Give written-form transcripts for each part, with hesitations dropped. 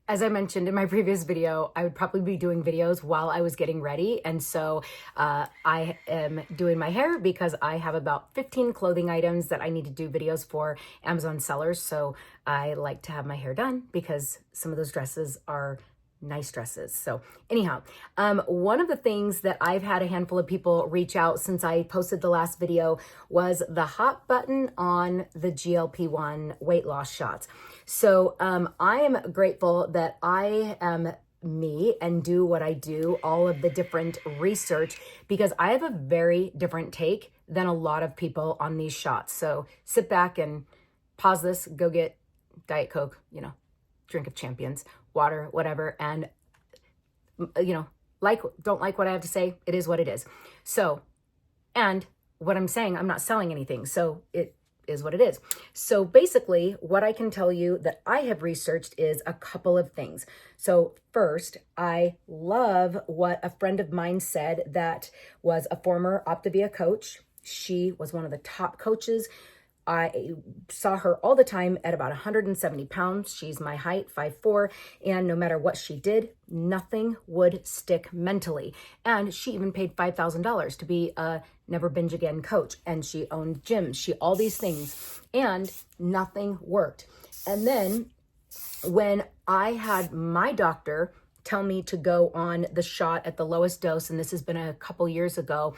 As I mentioned in my previous video, I would probably be doing videos while I was getting ready. And so I am doing my hair because I have about 15 clothing items that I need to do videos for Amazon sellers. So I like to have my hair done because some of those dresses are nice dresses. So anyhow, one of the things that I've had a handful of people reach out since I posted the last video was the hot button on the GLP1 weight loss shots. So I am grateful that I am me and do what I do, all of the different research, because I have a very different take than a lot of people on these shots. So sit back and pause this, go get Diet Coke, drink of champions, water, whatever, and don't like what I have to say, it is what it is. So, and what I'm saying, I'm not selling anything, so it is what it is. So basically, what I can tell you that I have researched is a couple of things. So first, I love what a friend of mine said that was a former Optavia coach. She was one of the top coaches. I saw her all the time at about 170 pounds. She's my height, 5'4", and no matter what she did, nothing would stick mentally. And she even paid $5,000 to be a never binge again coach. And she owned gyms, all these things, and nothing worked. And then when I had my doctor tell me to go on the shot at the lowest dose, and this has been a couple years ago,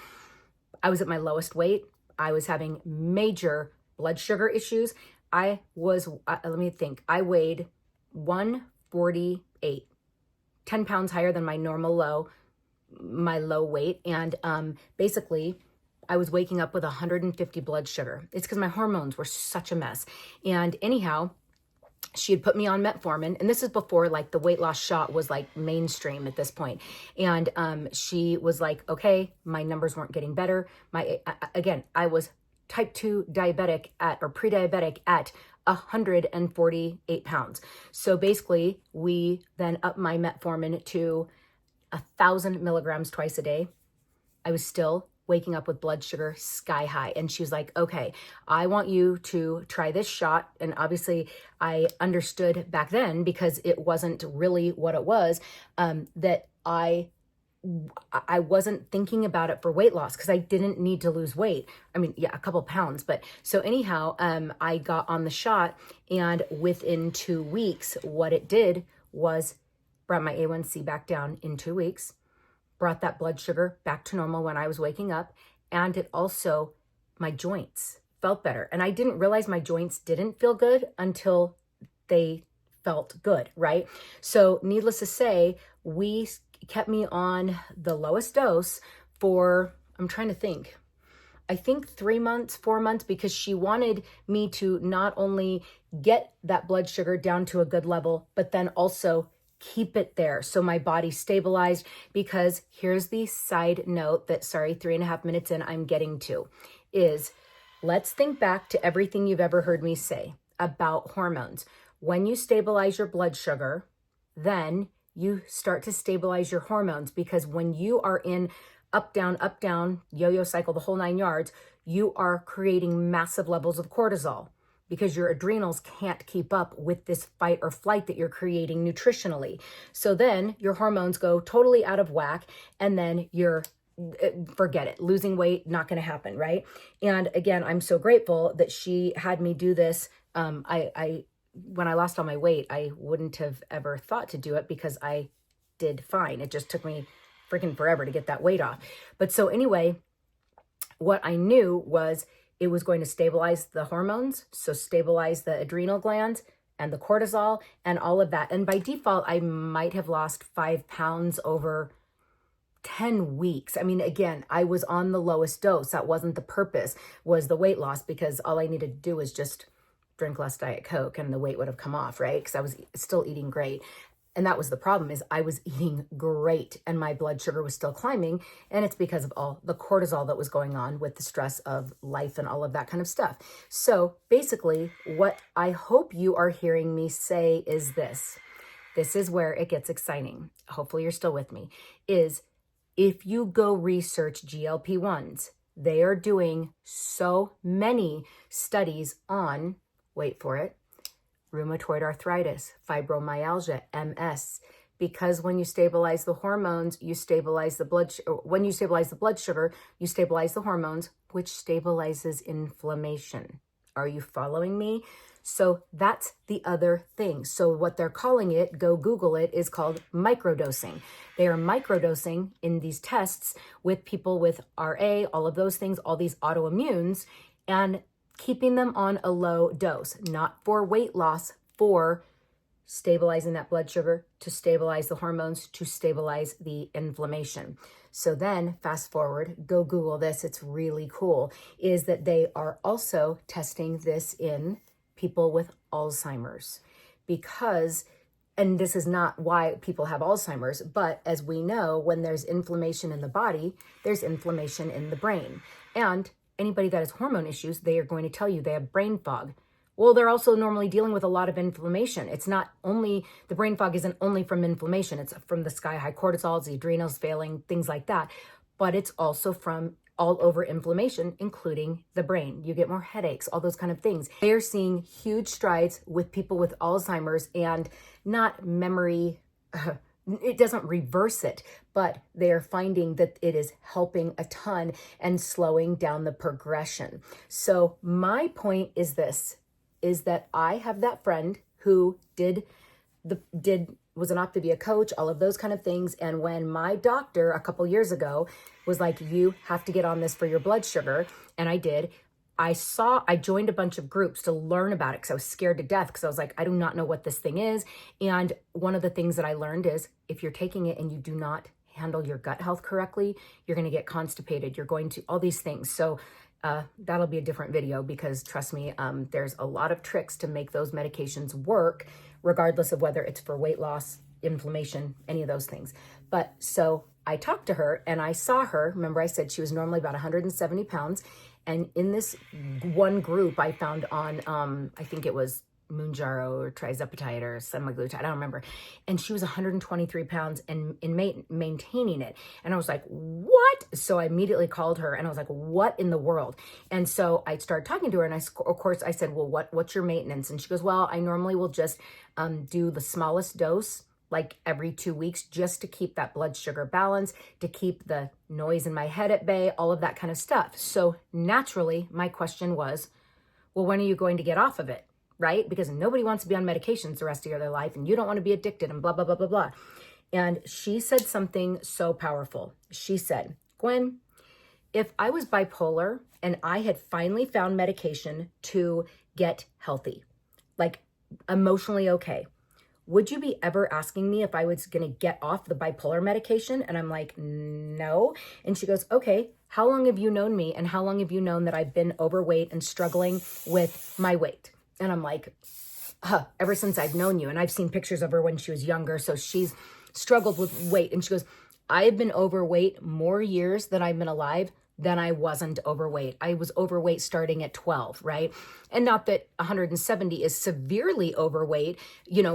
I was at my lowest weight. I was having major blood sugar issues. I weighed 148, 10 pounds higher than my my low weight. And basically I was waking up with 150 blood sugar. It's because my hormones were such a mess. And anyhow, she had put me on metformin, and this is before like the weight loss shot was like mainstream at this point. And she was like, okay, my numbers weren't getting better. I was type 2 diabetic pre-diabetic at 148 pounds. So basically we then upped my metformin to 1,000 milligrams twice a day. I was still waking up with blood sugar sky high. And she was like, okay, I want you to try this shot. And obviously I understood back then, because it wasn't really what it was, that I wasn't thinking about it for weight loss because I didn't need to lose weight. I mean, yeah, a couple pounds. But so anyhow, I got on the shot, and within 2 weeks, what it did was brought my A1C back down in 2 weeks, brought that blood sugar back to normal when I was waking up. And it also, my joints felt better. And I didn't realize my joints didn't feel good until they felt good, right? So needless to say, we kept me on the lowest dose for, I'm trying to think, I think 3 months, 4 months, because she wanted me to not only get that blood sugar down to a good level, but then also keep it there so my body stabilized. Because here's the side note that, 3.5 minutes in, I'm getting to, is let's think back to everything you've ever heard me say about hormones. When you stabilize your blood sugar, then you start to stabilize your hormones, because when you are in up, down, yo-yo cycle, the whole 9 yards, you are creating massive levels of cortisol because your adrenals can't keep up with this fight or flight that you're creating nutritionally. So then your hormones go totally out of whack, and then forget it. Losing weight, not going to happen, right? And again, I'm so grateful that she had me do this. When I lost all my weight, I wouldn't have ever thought to do it because I did fine. It just took me freaking forever to get that weight off. But so anyway, what I knew was it was going to stabilize the hormones, so stabilize the adrenal glands and the cortisol and all of that. And by default, I might have lost 5 pounds over 10 weeks. I mean, again, I was on the lowest dose. That wasn't the purpose, was the weight loss, because all I needed to do was just drink less Diet Coke and the weight would have come off, right? Because I was still eating great. And that was the problem, is I was eating great and my blood sugar was still climbing. And it's because of all the cortisol that was going on with the stress of life and all of that kind of stuff. So basically, what I hope you are hearing me say is this. This is where it gets exciting. Hopefully you're still with me. Is if you go research GLP-1s, they are doing so many studies on, wait for it, rheumatoid arthritis, fibromyalgia, MS. Because when you stabilize the hormones, you stabilize the when you stabilize the blood sugar, you stabilize the hormones, which stabilizes inflammation. Are you following me? So that's the other thing. So what they're calling it, go Google it, is called microdosing. They are microdosing in these tests with people with RA, all of those things, all these autoimmunes, and keeping them on a low dose, not for weight loss, for stabilizing that blood sugar, to stabilize the hormones, to stabilize the inflammation. So then fast forward, go Google this, it's really cool, is that they are also testing this in people with Alzheimer's, because, and this is not why people have Alzheimer's, but as we know, when there's inflammation in the body, there's inflammation in the brain. And anybody that has hormone issues, they are going to tell you they have brain fog. Well, they're also normally dealing with a lot of inflammation. It's not only, the brain fog isn't only from inflammation. It's from the sky high cortisol, the adrenals failing, things like that. But it's also from all over inflammation, including the brain. You get more headaches, all those kind of things. They are seeing huge strides with people with Alzheimer's, and not memory, it doesn't reverse it, but they are finding that it is helping a ton and slowing down the progression. So my point is this, is that I have that friend who was an Optavia coach, all of those kind of things. And when my doctor a couple years ago was like, you have to get on this for your blood sugar, and I did, I joined a bunch of groups to learn about it because I was scared to death, because I was like, I do not know what this thing is. And one of the things that I learned is, if you're taking it and you do not handle your gut health correctly, you're going to get constipated. You're going to, all these things. So that'll be a different video, because trust me, there's a lot of tricks to make those medications work, regardless of whether it's for weight loss, inflammation, any of those things. But so I talked to her and I saw her. Remember, I said she was normally about 170 pounds. And in this one group I found on, I think it was Mounjaro or Trizepatide or Semiglutide, I don't remember. And she was 123 pounds and maintaining it. And I was like, what? So I immediately called her and I was like, what in the world? And so I started talking to her, and of course I said, well, what's your maintenance? And she goes, well, I normally will just do the smallest dose, like every 2 weeks, just to keep that blood sugar balance, to keep the noise in my head at bay, all of that kind of stuff. So naturally, my question was, well, when are you going to get off of it? Right? Because nobody wants to be on medications the rest of their life, and you don't want to be addicted and blah, blah, blah, blah, blah. And she said something so powerful. She said, Gwen, if I was bipolar and I had finally found medication to get healthy, like emotionally okay, would you be ever asking me if I was going to get off the bipolar medication? And I'm like, no. And she goes, okay, how long have you known me? And how long have you known that I've been overweight and struggling with my weight? And I'm like, ever since I've known you. And I've seen pictures of her when she was younger. So she's struggled with weight. And she goes, I've been overweight more years that I've been alive than I wasn't overweight. I was overweight starting at 12, right? And not that 170 is severely overweight,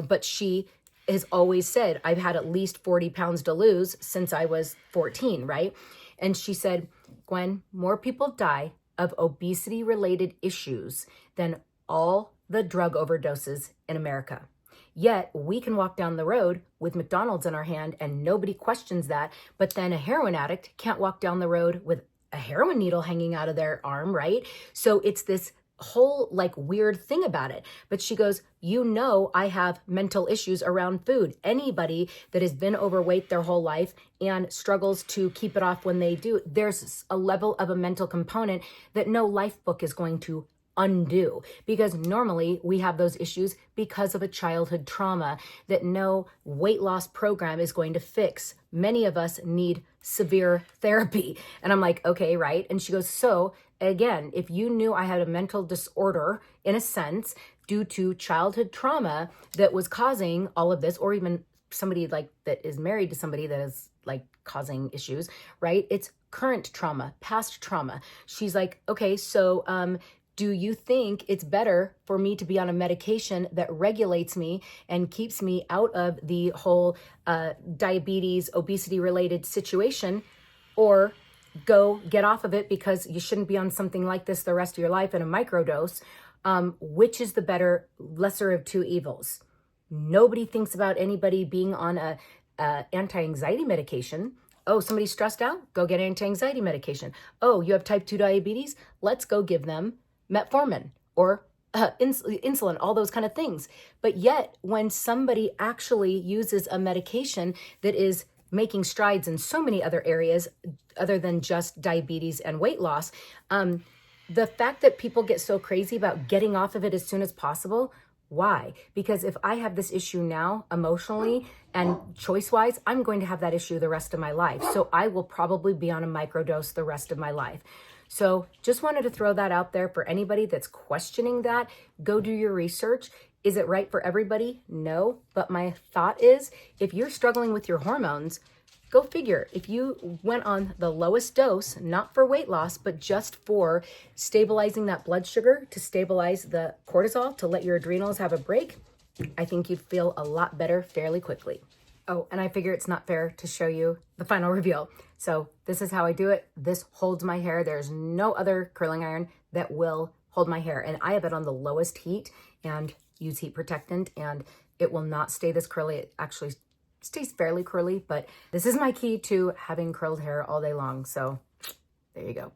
but she has always said, I've had at least 40 pounds to lose since I was 14, right? And she said, Gwen, more people die of obesity-related issues than all the drug overdoses in America. Yet we can walk down the road with McDonald's in our hand and nobody questions that. But then a heroin addict can't walk down the road with a heroin needle hanging out of their arm, right? So it's this whole like weird thing about it. But she goes, I have mental issues around food. Anybody that has been overweight their whole life and struggles to keep it off when they do, there's a level of a mental component that no life book is going to undo, because normally we have those issues because of a childhood trauma that no weight loss program is going to fix. Many of us need severe therapy. And I'm like, okay, right. And she goes, so again, if you knew I had a mental disorder in a sense due to childhood trauma that was causing all of this, or even somebody like that is married to somebody that is like causing issues, right? It's current trauma, past trauma. She's like, okay, so do you think it's better for me to be on a medication that regulates me and keeps me out of the whole diabetes, obesity-related situation, or go get off of it because you shouldn't be on something like this the rest of your life in a microdose? Which is the better, lesser of two evils? Nobody thinks about anybody being on a anti-anxiety medication. Oh, somebody's stressed out? Go get anti-anxiety medication. Oh, you have type 2 diabetes? Let's go give them metformin or insulin, all those kind of things. But yet, when somebody actually uses a medication that is making strides in so many other areas other than just diabetes and weight loss, the fact that people get so crazy about getting off of it as soon as possible, why? Because if I have this issue now emotionally and choice-wise, I'm going to have that issue the rest of my life. So I will probably be on a microdose the rest of my life. So just wanted to throw that out there for anybody that's questioning that. Go do your research. Is it right for everybody? No. But my thought is, if you're struggling with your hormones, go figure. If you went on the lowest dose, not for weight loss, but just for stabilizing that blood sugar, to stabilize the cortisol, to let your adrenals have a break, I think you'd feel a lot better fairly quickly. Oh, and I figure it's not fair to show you the final reveal. So this is how I do it. This holds my hair. There's no other curling iron that will hold my hair. And I have it on the lowest heat and use heat protectant, and it will not stay this curly. It actually stays fairly curly, but this is my key to having curled hair all day long. So there you go.